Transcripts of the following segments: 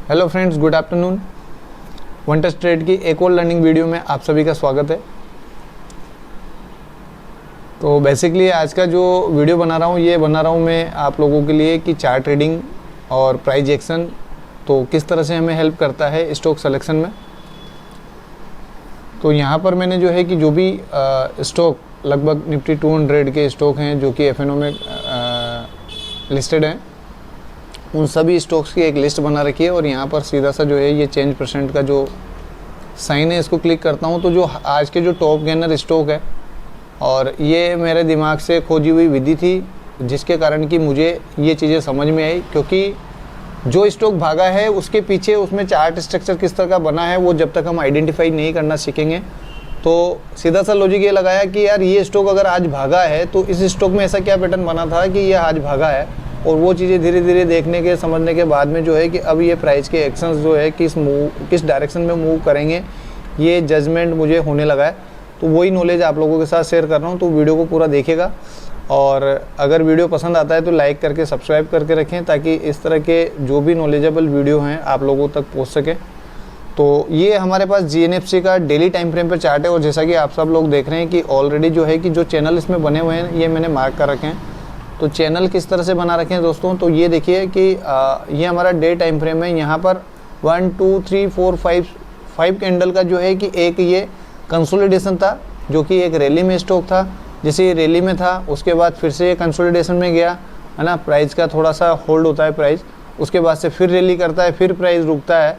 Hello friends, good afternoon. One touch trade की एक और लर्निंग वीडियो में आप सभी का स्वागत है। तो बेसिकली आज का जो वीडियो बना रहा हूँ, ये बना रहा हूँ मैं आप लोगों के लिए कि चार्ट ट्रेडिंग और प्राइस एक्शन तो किस तरह से हमें हेल्प करता है स्टॉक सिलेक्शन में। तो यहाँ पर मैंने जो है कि जो भी स्टॉक लगभग निफ्टी 200 के स्टॉक हैं जो कि FNO में लिस्टेड हैं, उन सभी स्टॉक्स की एक लिस्ट बना रखी है। और यहाँ पर सीधा सा जो है ये चेंज परसेंट का जो साइन है, इसको क्लिक करता हूँ तो जो आज के जो टॉप गेनर स्टॉक है, और ये मेरे दिमाग से खोजी हुई विधि थी जिसके कारण कि मुझे ये चीज़ें समझ में आई, क्योंकि जो स्टॉक भागा है उसके पीछे उसमें चार्ट स्ट्रक्चर किस तरह का बना है वो जब तक हम आइडेंटिफाई नहीं करना सीखेंगे तो सीधा सा लॉजिक ये लगाया कि यार ये स्टॉक अगर आज भागा है तो इस स्टॉक में ऐसा क्या पैटर्न बना था कि ये आज भागा है। और वो चीज़ें धीरे धीरे देखने के समझने के बाद में जो है कि अब ये प्राइस के एक्शंस जो है किस डायरेक्शन में मूव करेंगे, ये जजमेंट मुझे होने लगा है। तो वही नॉलेज आप लोगों के साथ शेयर कर रहा हूँ, तो वीडियो को पूरा देखिएगा। और अगर वीडियो पसंद आता है तो लाइक करके सब्सक्राइब करके रखें ताकि इस तरह के जो भी नॉलेजेबल वीडियो हैं आप लोगों तक पहुँच सके। तो ये हमारे पास GNFC का डेली टाइम फ्रेम पर चार्ट है, और जैसा कि आप सब लोग देख रहे हैं कि ऑलरेडी जो है कि जो चैनल इसमें बने हुए हैं ये मैंने मार्क कर रखे हैं। तो चैनल किस तरह से बना रखे हैं दोस्तों, तो ये देखिए कि ये हमारा डे टाइम फ्रेम है। यहाँ पर 1 2 3 4 5 कैंडल का जो है कि एक ये कंसोलिडेशन था जो कि एक रैली में स्टॉक था। जैसे ये रैली में था उसके बाद फिर से ये कंसोलिडेशन में गया है ना, प्राइस का थोड़ा सा होल्ड होता है प्राइस, उसके बाद से फिर रैली करता है, फिर प्राइस रुकता है।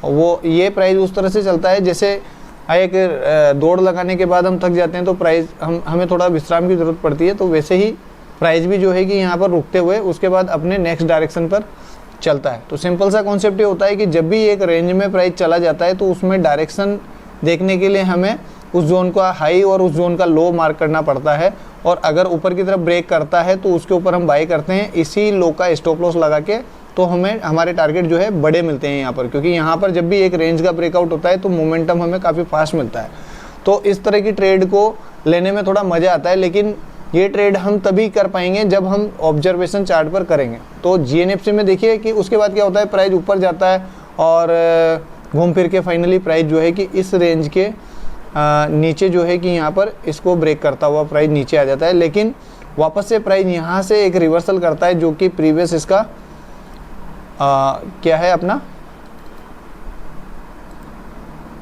और वो ये प्राइस उस तरह से चलता है जैसे एक दौड़ लगाने के बाद हम थक जाते हैं तो प्राइस हमें थोड़ा विश्राम की ज़रूरत पड़ती है, तो वैसे ही प्राइस भी जो है कि यहाँ पर रुकते हुए उसके बाद अपने नेक्स्ट डायरेक्शन पर चलता है। तो सिंपल सा कॉन्सेप्ट ये होता है कि जब भी एक रेंज में प्राइस चला जाता है तो उसमें डायरेक्शन देखने के लिए हमें उस जोन का हाई और उस जोन का लो मार्क करना पड़ता है। और अगर ऊपर की तरफ ब्रेक करता है तो उसके ऊपर हम बाई करते हैं, इसी लो का स्टॉप लॉस लगा के, तो हमें हमारे टारगेट जो है बड़े मिलते हैं यहाँ पर, क्योंकि यहाँ पर जब भी एक रेंज का ब्रेकआउट होता है तो मोमेंटम हमें काफ़ी फास्ट मिलता है। तो इस तरह की ट्रेड को लेने में थोड़ा मज़ा आता है, लेकिन ये ट्रेड हम तभी कर पाएंगे जब हम ऑब्जर्वेशन चार्ट पर करेंगे। तो GNFC में देखिए कि उसके बाद क्या होता है, प्राइस ऊपर जाता है और घूम फिर के फाइनली प्राइस जो है कि इस रेंज के नीचे जो है कि यहाँ पर इसको ब्रेक करता हुआ प्राइस नीचे आ जाता है। लेकिन वापस से प्राइस यहाँ से एक रिवर्सल करता है जो कि प्रीवियस इसका क्या है, अपना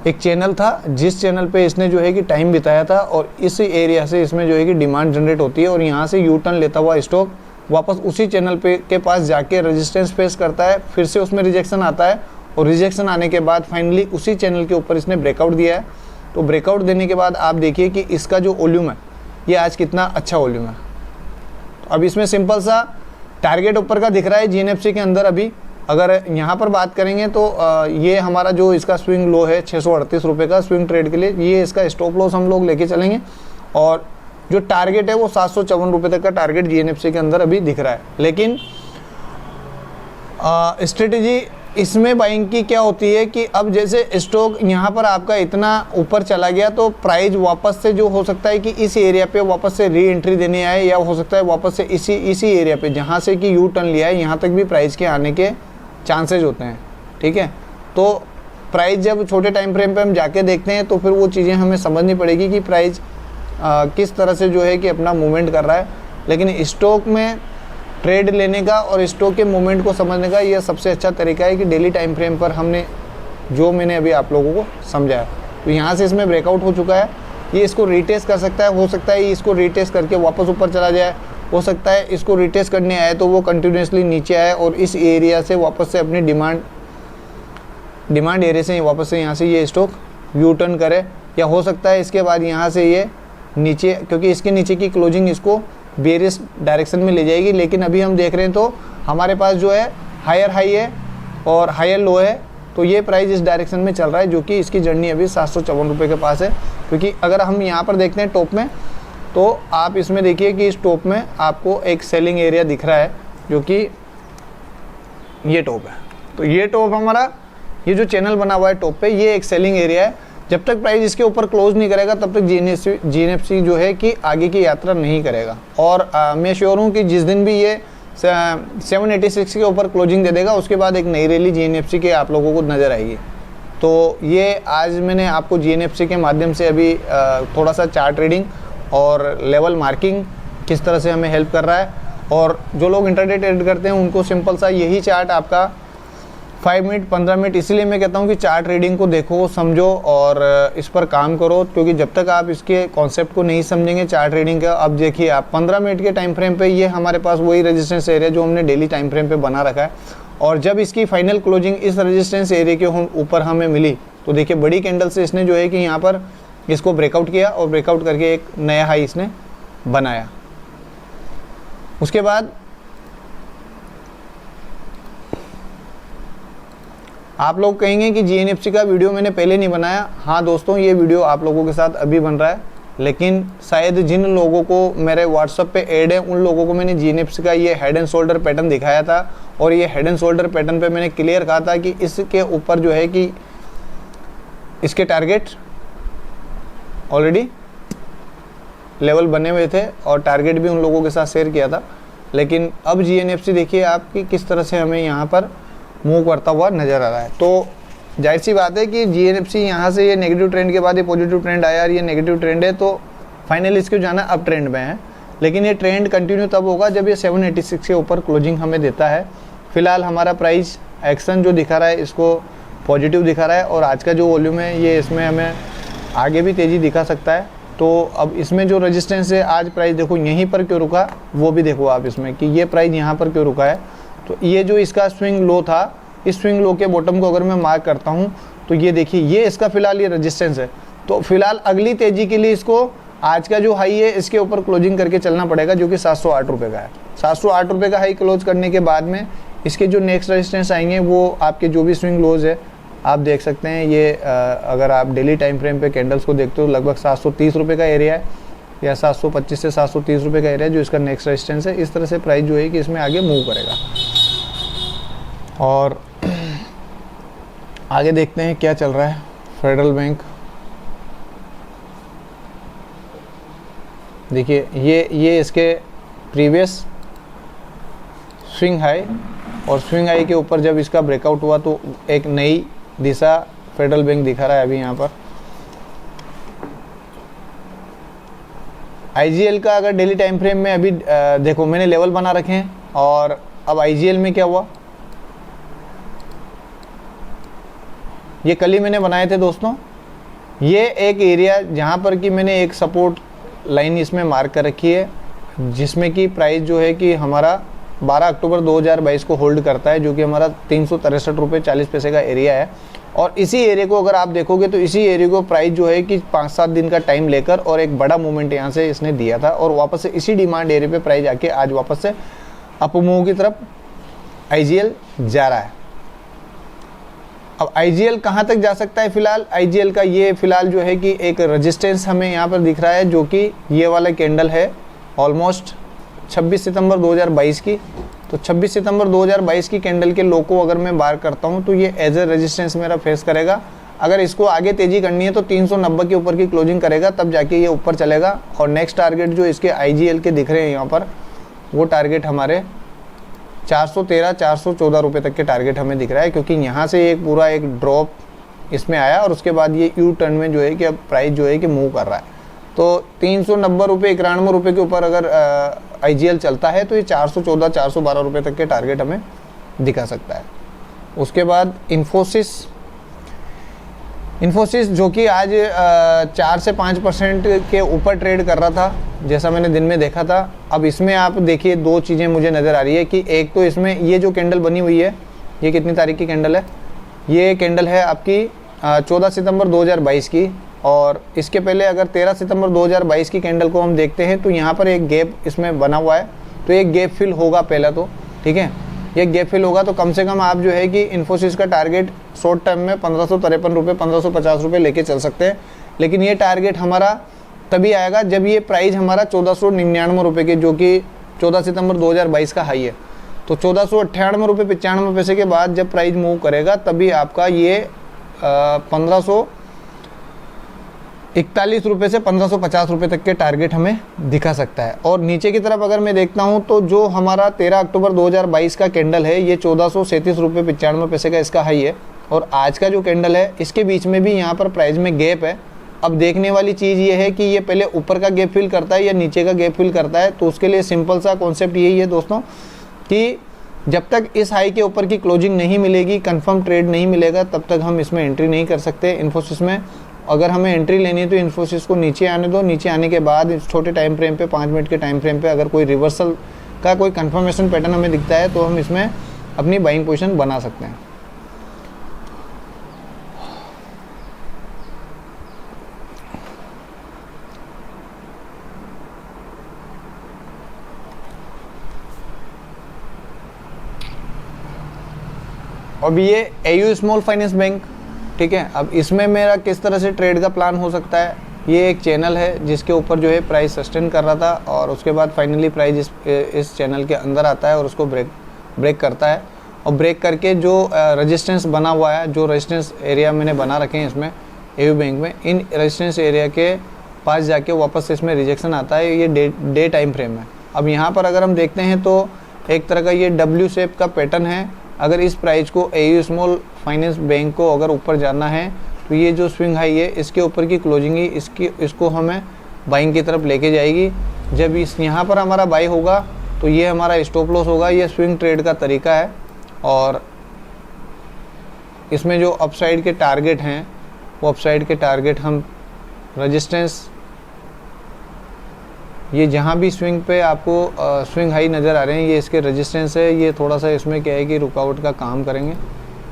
एक चैनल था जिस चैनल पे इसने जो है कि टाइम बिताया था, और इस एरिया से इसमें जो है कि डिमांड जनरेट होती है और यहाँ से यू टर्न लेता हुआ स्टॉक वापस उसी चैनल पे के पास जाके रेजिस्टेंस फेस करता है, फिर से उसमें रिजेक्शन आता है, और रिजेक्शन आने के बाद फाइनली उसी चैनल के ऊपर इसने ब्रेकआउट दिया है। तो ब्रेकआउट देने के बाद आप देखिए कि इसका जो वॉल्यूम है ये आज कितना अच्छा वॉल्यूम है। तो अब इसमें सिंपल सा टारगेट ऊपर का दिख रहा है GNFC के अंदर। अभी अगर यहाँ पर बात करेंगे तो ये हमारा जो इसका स्विंग लो है 638 रुपये का स्विंग ट्रेड के लिए, ये इसका स्टॉप लॉस हम लोग लेके चलेंगे। और जो टारगेट है वो 754 रुपये तक का टारगेट GNFC के अंदर अभी दिख रहा है। लेकिन स्ट्रेटेजी इसमें बाइंग की क्या होती है कि अब जैसे स्टॉक यहाँ पर आपका इतना ऊपर चला गया तो प्राइस वापस से जो हो सकता है कि इस एरिया पे वापस से री एंट्री देने आए, या हो सकता है वापस से इसी एरिया पे जहाँ से कि यू टर्न लिया है यहाँ तक भी प्राइस के आने के चांसेज होते हैं। ठीक है, तो प्राइस जब छोटे टाइम फ्रेम पे हम जाके देखते हैं तो फिर वो चीज़ें हमें समझनी पड़ेगी कि प्राइस किस तरह से जो है कि अपना मूवमेंट कर रहा है। लेकिन स्टॉक में ट्रेड लेने का और स्टॉक के मूवमेंट को समझने का यह सबसे अच्छा तरीका है कि डेली टाइम फ्रेम पर मैंने अभी आप लोगों को समझाया। तो यहाँ से इसमें ब्रेकआउट हो चुका है, ये इसको रीटेस्ट कर सकता है, हो सकता है ये इसको रीटेस्ट करके वापस ऊपर चला जाए, हो सकता है इसको रीटेस्ट करने आए तो वो कंटिन्यूसली नीचे आए और इस एरिया से वापस से अपनी डिमांड एरिया से वापस से यहाँ से ये स्टॉक यू टर्न करे, या हो सकता है इसके बाद यहाँ से ये नीचे, क्योंकि इसके नीचे की क्लोजिंग इसको बेरियस डायरेक्शन में ले जाएगी। लेकिन अभी हम देख रहे हैं तो हमारे पास जो है हायर हाई है और हायर लो है, तो ये प्राइस इस डायरेक्शन में चल रहा है जो कि इसकी जर्नी अभी 754 रुपये के पास है। क्योंकि अगर हम यहाँ पर देखते हैं टॉप में, तो आप इसमें देखिए कि इस टॉप में आपको एक सेलिंग एरिया दिख रहा है जो कि ये टॉप है। तो ये टॉप हमारा, ये जो चैनल बना हुआ है टॉप पे, ये एक सेलिंग एरिया है। जब तक प्राइस इसके ऊपर क्लोज नहीं करेगा तब तक GNFC जो है कि आगे की यात्रा नहीं करेगा। और मैं श्योर हूँ कि जिस दिन भी ये 786 के ऊपर क्लोजिंग दे देगा, उसके बाद एक नई रैली GNFC के आप लोगों को नज़र आएगी। तो ये आज मैंने आपको GNFC के माध्यम से अभी थोड़ा सा चार्ट रीडिंग और लेवल मार्किंग किस तरह से हमें हेल्प कर रहा है, और जो लोग इंट्राडे ट्रेड करते हैं उनको सिंपल सा यही चार्ट आपका 5 मिनट 15 मिनट, इसलिए मैं कहता हूँ कि चार्ट रीडिंग को देखो, समझो और इस पर काम करो, क्योंकि जब तक आप इसके कॉन्सेप्ट को नहीं समझेंगे चार्ट रीडिंग का। अब देखिए आप 15 मिनट के टाइम फ्रेम पे ये हमारे पास वही रेजिस्टेंस एरिया जो हमने डेली टाइम फ्रेम पे बना रखा है, और जब इसकी फाइनल क्लोजिंग इस रेजिस्टेंस एरिया के ऊपर हमें मिली तो देखिए बड़ी कैंडल से इसने जो है कि यहाँ पर इसको ब्रेकआउट किया और ब्रेकआउट करके एक नया हाई इसने बनाया। उसके बाद आप लोग कहेंगे कि GNFC का वीडियो मैंने पहले नहीं बनाया। हाँ दोस्तों, ये वीडियो आप लोगों के साथ अभी बन रहा है, लेकिन शायद जिन लोगों को मेरे व्हाट्सएप पे ऐड है उन लोगों को मैंने GNFC का ये हेड एंड शोल्डर पैटर्न दिखाया था, और ये हेड एंड शोल्डर पैटर्न पे मैंने क्लियर कहा था कि इसके ऊपर जो है कि इसके टारगेट ऑलरेडी लेवल बने हुए थे, और टारगेट भी उन लोगों के साथ शेयर किया था। लेकिन अब GNFC देखिए आपकी किस तरह से हमें यहाँ पर मूव करता हुआ नज़र आ रहा है। तो जाहिर सी बात है कि GNFC यहाँ से ये नेगेटिव ट्रेंड के बाद ये पॉजिटिव ट्रेंड आया और ये नेगेटिव ट्रेंड है, तो फाइनली इसको जाना अप ट्रेंड में है। लेकिन ये ट्रेंड कंटिन्यू तब होगा जब ये 786 के ऊपर क्लोजिंग हमें देता है। फिलहाल हमारा प्राइस एक्शन जो दिखा रहा है इसको पॉजिटिव दिखा रहा है, और आज का जो वॉल्यूम है ये इसमें हमें आगे भी तेज़ी दिखा सकता है। तो अब इसमें जो रेजिस्टेंस है, आज प्राइस देखो यहीं पर क्यों रुका, वो भी देखो आप इसमें कि ये प्राइस यहाँ पर क्यों रुका है। तो ये जो इसका स्विंग लो था, इस स्विंग लो के बॉटम को अगर मैं मार्क करता हूँ तो ये देखिए ये इसका फिलहाल ये रेजिस्टेंस है। तो फिलहाल अगली तेज़ी के लिए इसको आज का जो हाई है इसके ऊपर क्लोजिंग करके चलना पड़ेगा, जो कि 708 रुपये का है। 708 रुपये का हाई क्लोज करने के बाद में इसके जो नेक्स्ट रेजिस्टेंस आएंगे वो आपके जो भी स्विंग लोज है आप देख सकते हैं। ये अगर आप डेली टाइम फ्रेम पे कैंडल्स को देखते हो लगभग 730 रुपये का एरिया है, या 725 से 730 रुपये का एरिया जो इसका नेक्स्ट रेजिस्टेंस है। इस तरह से प्राइस जो है कि इसमें आगे मूव करेगा। और आगे देखते हैं क्या चल रहा है। फेडरल बैंक देखिए ये इसके प्रीवियस स्विंग हाई, और स्विंग हाई के ऊपर जब इसका ब्रेकआउट हुआ तो एक नई दिशा फेडरल बैंक दिखा रहा है अभी यहाँ पर। IGL का अगर डेली टाइम फ्रेम में अभी देखो मैंने लेवल बना रखे हैं, और अब IGL में क्या हुआ, ये कल ही मैंने बनाए थे दोस्तों। ये एक एरिया जहाँ पर कि मैंने एक सपोर्ट लाइन इसमें मार्क कर रखी है, जिसमें कि प्राइस जो है कि हमारा 12 अक्टूबर 2022 को होल्ड करता है, जो कि हमारा 363 रुपये 40 पैसे का एरिया है। और इसी एरिया को अगर आप देखोगे तो इसी एरिया को प्राइस जो है कि 5-7 दिन का टाइम लेकर और एक बड़ा मूवमेंट यहाँ से इसने दिया था, और वापस से इसी डिमांड एरिया पे प्राइस आके आज वापस से अप मूव की तरफ IGL जा रहा है। अब IGL कहाँ तक जा सकता है, फिलहाल IGL का ये फिलहाल जो है कि एक रेजिस्टेंस हमें यहाँ पर दिख रहा है, जो कि ये वाला कैंडल है ऑलमोस्ट 26 सितंबर 2022 की। तो 26 सितंबर 2022 की कैंडल के लो को अगर मैं बार करता हूँ तो ये एज ए रेजिस्टेंस मेरा फेस करेगा। अगर इसको आगे तेज़ी करनी है तो 390 के ऊपर की क्लोजिंग करेगा, तब जाके ये ऊपर चलेगा। और नेक्स्ट टारगेट जो इसके IGL के दिख रहे हैं यहाँ पर, वो टारगेट हमारे 413-414 रुपये तक के टारगेट हमें दिख रहा है, क्योंकि यहाँ से एक पूरा एक ड्रॉप इसमें आया और उसके बाद ये यू टर्न में जो है कि अब प्राइस जो है कि मूव कर रहा है। तो 390 रुपये 91 रुपये के ऊपर अगर IGL चलता है तो ये 414-412 रुपये तक के टारगेट हमें दिखा सकता है। उसके बाद इन्फोसिस जो कि आज 4 से 5% के ऊपर ट्रेड कर रहा था, जैसा मैंने दिन में देखा था। अब इसमें आप देखिए दो चीज़ें मुझे नज़र आ रही है कि एक तो इसमें ये जो कैंडल बनी हुई है, ये कितनी तारीख की कैंडल है, ये कैंडल है आपकी 14 सितंबर 2022 की। और इसके पहले अगर 13 सितंबर 2022 की कैंडल को हम देखते हैं तो यहाँ पर एक गैप इसमें बना हुआ है, तो एक गैप फिल होगा पहला तो, ठीक है। ये गैप फिल होगा तो कम से कम आप जो है कि इन्फोसिस का टारगेट शॉर्ट टर्म में 1553 रुपये 1550 रुपये लेके चल सकते हैं। लेकिन ये टारगेट हमारा तभी आएगा जब ये प्राइस हमारा 1499 रुपये के, जो कि 14 सितंबर 2022 का हाई है। तो 1498 रुपये 95 पैसे के बाद जब प्राइस मूव करेगा तभी आपका ये 41 से 1550 रुपये तक के टारगेट हमें दिखा सकता है। और नीचे की तरफ अगर मैं देखता हूं तो जो हमारा 13 अक्टूबर 2022 का कैंडल है ये 1437 रुपये 95 पैसे का इसका हाई है, और आज का जो कैंडल है इसके बीच में भी यहाँ पर प्राइस में गैप है। अब देखने वाली चीज़ ये है कि ये पहले ऊपर का गैप फिल करता है या नीचे का गैप फिल करता है। तो उसके लिए सिंपल सा कॉन्सेप्ट यही है दोस्तों कि जब तक इस हाई के ऊपर की क्लोजिंग नहीं मिलेगी, कंफर्म ट्रेड नहीं मिलेगा, तब तक हम इसमें एंट्री नहीं कर सकते इन्फोसिस में। अगर हमें एंट्री लेनी है तो इन्फोसिस को नीचे आने दो, नीचे आने के बाद इस छोटे टाइम फ्रेम पे 5 मिनट के टाइम फ्रेम पे अगर कोई रिवर्सल का कोई कंफर्मेशन पैटर्न हमें दिखता है तो हम इसमें अपनी बाइंग पोजीशन बना सकते हैं। अब ये AU स्मॉल फाइनेंस बैंक, ठीक है। अब इसमें मेरा किस तरह से ट्रेड का प्लान हो सकता है, ये एक चैनल है जिसके ऊपर जो है प्राइस सस्टेन कर रहा था और उसके बाद फाइनली प्राइस इस चैनल के अंदर आता है और उसको ब्रेक करता है, और ब्रेक करके जो रेजिस्टेंस बना हुआ है, जो रेजिस्टेंस एरिया मैंने बना रखे हैं इसमें AU बैंक में, इन रेजिस्टेंस एरिया के पास जाके वापस इसमें रिजेक्शन आता है। ये डे टाइम फ्रेम है। अब यहाँ पर अगर हम देखते हैं तो एक तरह का ये W शेप का पैटर्न है। अगर इस प्राइस को AU स्मॉल फाइनेंस बैंक को अगर ऊपर जाना है तो ये जो स्विंग हाई है इसके ऊपर की क्लोजिंग ही इसको हमें बाइंग की तरफ लेके जाएगी। जब इस यहाँ पर हमारा बाई होगा तो ये हमारा स्टॉप लॉस होगा। ये स्विंग ट्रेड का तरीका है, और इसमें जो अपसाइड के टारगेट हैं वो अपसाइड के टारगेट हम रेजिस्टेंस, ये जहाँ भी स्विंग पे आपको स्विंग हाई नज़र आ रहे हैं ये इसके रेजिस्टेंस है। ये थोड़ा सा इसमें क्या है कि रुकावट का काम करेंगे।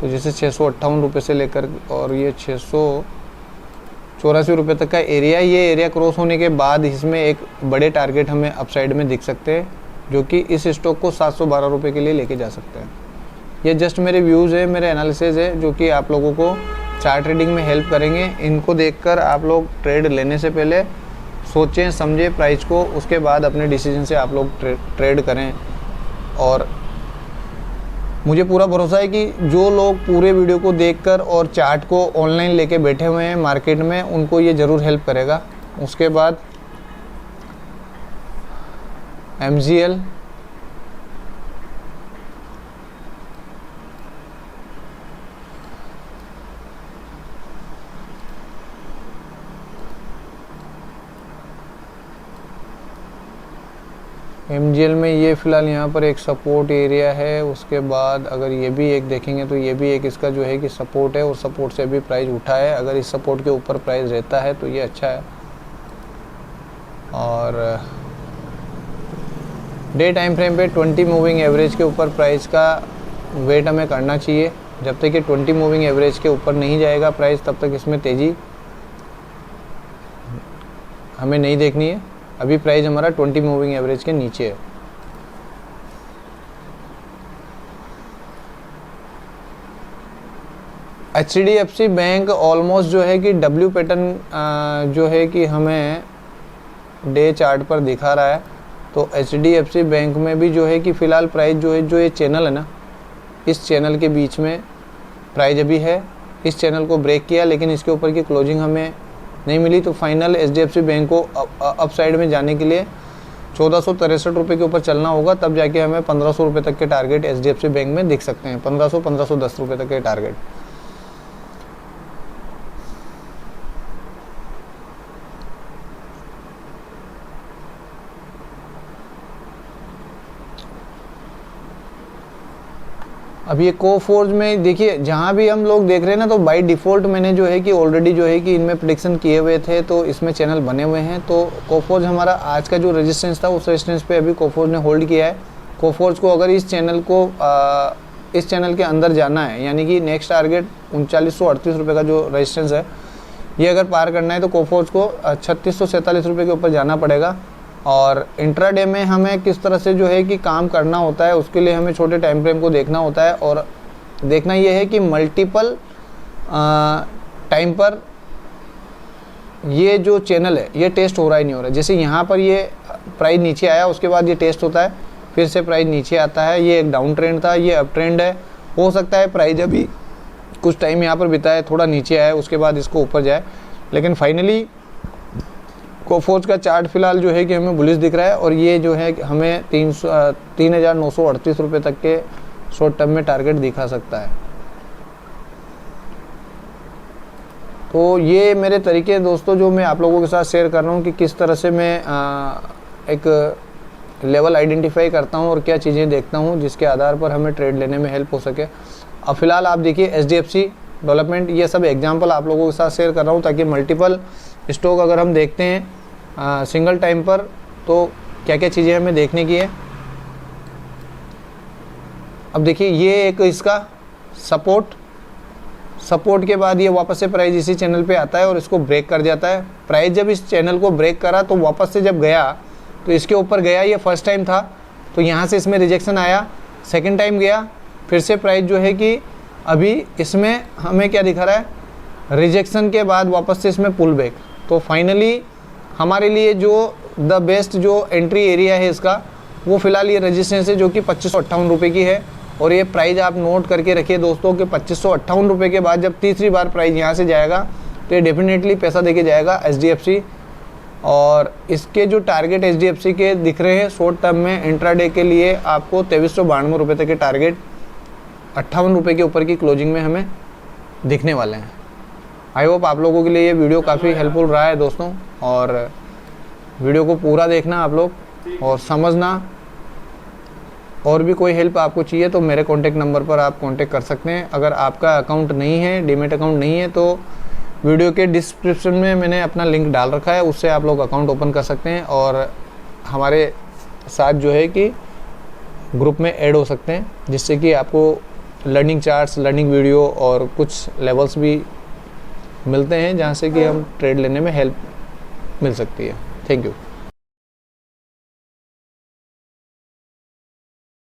तो जैसे 658 रुपये से लेकर और ये 684 रुपये तक का एरिया, ये एरिया क्रॉस होने के बाद इसमें एक बड़े टारगेट हमें अपसाइड में दिख सकते हैं, जो कि इस स्टॉक को 712 रुपये के लिए लेके जा सकते हैं। ये जस्ट मेरे व्यूज़ है, मेरे एनालिसिस है, जो कि आप लोगों को चार्ट ट्रेडिंग में हेल्प करेंगे। इनको देखकर आप लोग ट्रेड लेने से पहले सोचें समझें प्राइस को, उसके बाद अपने डिसीजन से आप लोग ट्रेड करें। और मुझे पूरा भरोसा है कि जो लोग पूरे वीडियो को देखकर और चार्ट को ऑनलाइन लेके बैठे हुए हैं मार्केट में, उनको ये ज़रूर हेल्प करेगा। उसके बाद MGL, MGL में ये फ़िलहाल यहाँ पर एक सपोर्ट एरिया है। उसके बाद अगर ये भी एक देखेंगे तो ये भी एक इसका जो है कि सपोर्ट है, और सपोर्ट से भी प्राइस उठा है। अगर इस सपोर्ट के ऊपर प्राइस रहता है तो ये अच्छा है। और डे टाइम फ्रेम पे 20 मूविंग एवरेज के ऊपर प्राइस का वेट हमें करना चाहिए। जब तक ये 20 मूविंग एवरेज के ऊपर नहीं जाएगा प्राइस, तब तक इसमें तेज़ी हमें नहीं देखनी है। अभी प्राइस हमारा 20 मूविंग एवरेज के नीचे है। HDFC बैंक ऑलमोस्ट जो है कि W पैटर्न जो है कि हमें डे चार्ट पर दिखा रहा है। तो HDFC बैंक में भी जो है कि फ़िलहाल प्राइस जो है, जो ये चैनल है ना, इस चैनल के बीच में प्राइस अभी है। इस चैनल को ब्रेक किया लेकिन इसके ऊपर की क्लोजिंग हमें नहीं मिली। तो फाइनल HDFC बैंक को अप साइड में जाने के लिए 1463 रुपये के ऊपर चलना होगा, तब जाके हमें 1500 रुपये तक के टारगेट HDFC बैंक में दिख सकते हैं। 1510 रुपये तक के टारगेट। अब ये कोफोर्ज में देखिए, जहाँ भी हम लोग देख रहे हैं ना, तो बाय डिफ़ॉल्ट मैंने जो है कि ऑलरेडी जो है कि इनमें प्रेडिक्शन किए हुए थे, तो इसमें चैनल बने हुए हैं। तो कोफोर्ज हमारा आज का जो रेजिस्टेंस था उस रेजिस्टेंस पे अभी कोफोर्ज ने होल्ड किया है। कोफोर्ज को अगर इस चैनल के अंदर जाना है, यानी कि नेक्स्ट टारगेट 3938 रुपये का जो रेजिस्टेंस है, ये अगर पार करना है तो कोफोर्ज को 3647 रुपये के ऊपर जाना पड़ेगा। और इंट्राडे में हमें किस तरह से जो है कि काम करना होता है, उसके लिए हमें छोटे टाइम फ्रेम को देखना होता है। और देखना ये है कि मल्टीपल टाइम पर ये जो चैनल है ये टेस्ट हो रहा है नहीं हो रहा है। जैसे यहाँ पर ये प्राइस नीचे आया, उसके बाद ये टेस्ट होता है, फिर से प्राइस नीचे आता है। ये एक डाउन ट्रेंड था, ये अप ट्रेंड है। हो सकता है प्राइस अभी कुछ टाइम यहाँ पर बिताए, थोड़ा नीचे आए, उसके बाद इसको ऊपर जाए, लेकिन फाइनली कोफोर्ज का चार्ट फिलहाल जो है कि हमें बुलिश दिख रहा है, और ये जो है हमें 3,938 रुपये तक के शॉर्ट टर्म में टारगेट दिखा सकता है। तो ये मेरे तरीके दोस्तों जो मैं आप लोगों के साथ शेयर कर रहा हूँ कि किस तरह से मैं एक लेवल आइडेंटिफाई करता हूँ और क्या चीज़ें देखता हूँ जिसके आधार पर हमें ट्रेड लेने में हेल्प हो सके। अब फिलहाल आप देखिए HDFC डेवलपमेंट, ये सब एग्जांपल आप लोगों के साथ शेयर कर रहा हूँ ताकि मल्टीपल स्टॉक अगर हम देखते हैं सिंगल टाइम पर तो क्या क्या चीज़ें हमें देखने की है। अब देखिए ये एक इसका सपोर्ट के बाद ये वापस से प्राइस इसी चैनल पे आता है और इसको ब्रेक कर जाता है। प्राइस जब इस चैनल को ब्रेक करा तो वापस से जब गया तो इसके ऊपर गया, ये फर्स्ट टाइम था तो यहाँ से इसमें रिजेक्शन आया, सेकंड टाइम गया, फिर से प्राइस जो है कि अभी इसमें हमें क्या दिखा रहा है, रिजेक्शन के बाद वापस से इसमें पुल बैक। तो फाइनली हमारे लिए जो द बेस्ट जो एंट्री एरिया है इसका वो फिलहाल ये रेजिस्टेंस है जो कि 2558 रुपये की है। और ये प्राइस आप नोट करके रखिए दोस्तों कि 2558 रुपये के बाद जब तीसरी बार प्राइस यहाँ से जाएगा तो ये डेफिनेटली पैसा देके जाएगा HDFC। और इसके जो टारगेट HDFC के दिख रहे हैं शॉर्ट टर्म में इंट्राडे के लिए आपको 2392 रुपये तक के टारगेट 58 रुपये के ऊपर की क्लोजिंग में हमें दिखने वाले हैं। आई होप आप लोगों के लिए ये वीडियो काफ़ी हेल्पफुल रहा है दोस्तों, और वीडियो को पूरा देखना आप लोग और समझना। और भी कोई हेल्प आपको चाहिए तो मेरे कॉन्टैक्ट नंबर पर आप कॉन्टैक्ट कर सकते हैं। अगर आपका अकाउंट नहीं है, डीमैट अकाउंट नहीं है, तो वीडियो के डिस्क्रिप्शन में मैंने अपना लिंक डाल रखा है, उससे आप लोग अकाउंट ओपन कर सकते हैं और हमारे साथ जो है कि ग्रुप में ऐड हो सकते हैं, जिससे कि आपको लर्निंग चार्ट्स, लर्निंग वीडियो और कुछ लेवल्स भी मिलते हैं जहाँ से कि हम ट्रेड लेने में हेल्प मिल सकती है। Thank you.